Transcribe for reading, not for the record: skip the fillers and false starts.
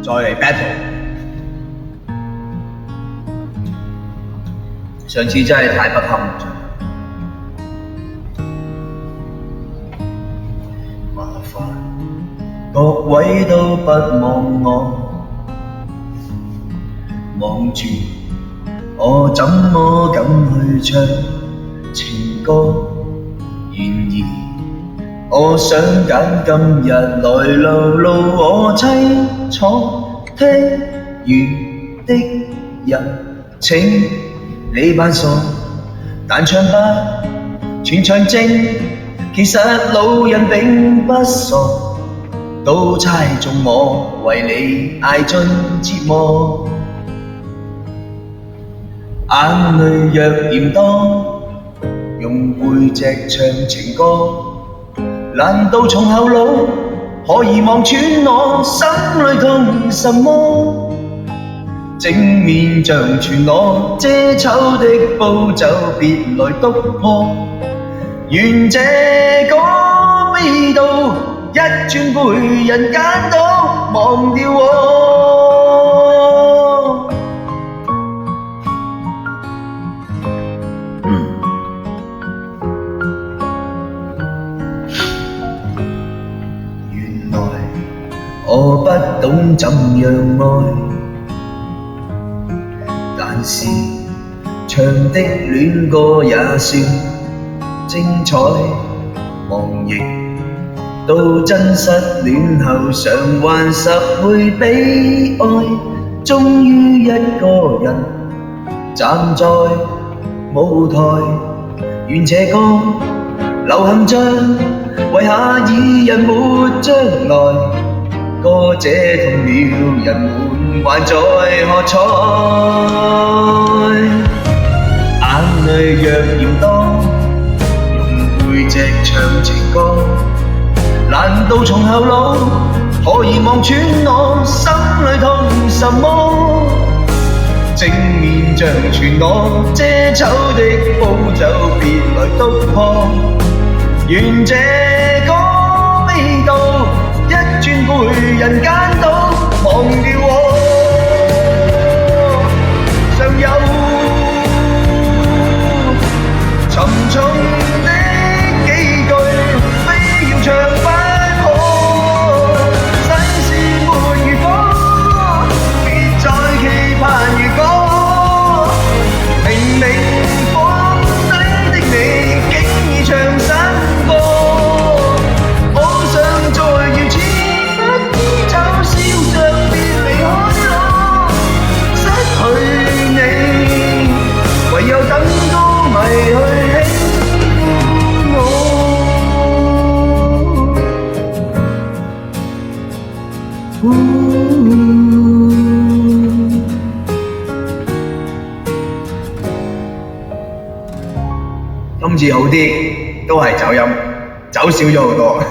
再嚟 battle。上次真係太不堪咗，麻煩各位都不望我，望住我怎麼敢去唱情歌？然而我想揀今日來流露我凄楚聽完的人情。你扮傻，但唱吧全場靜，其實老人並不傻，都猜中我為你捱盡折磨。眼淚若鹽多，用背脊唱情歌，難道從後腦可以望穿我心裏痛什麼？正面像全裸遮醜的布就別來督破，願這個味道一轉被人揀到忘掉我。原來我不懂怎樣愛，但是唱的戀歌也算精彩，忘形到真失戀後償還10倍悲哀，終於一個人站在舞台，願這歌流行像為下二人沒將來，歌者痛了人們還在喝彩，眼淚若鹽多，用背脊唱情歌，難道從後腦可以望穿我心裏痛什麼？正面像全裸遮醜的布就別來督破，願這個味道一轉被人揀到忘掉我。尚有沉重的幾句非要唱不可，世事沒如果，別再期盼如果，明明放低的你竟已唱新歌，我想再要似不知嘲笑着別離開我，失去你唯有等歌迷去輕我。今次好啲，都係走音，走少咗好多。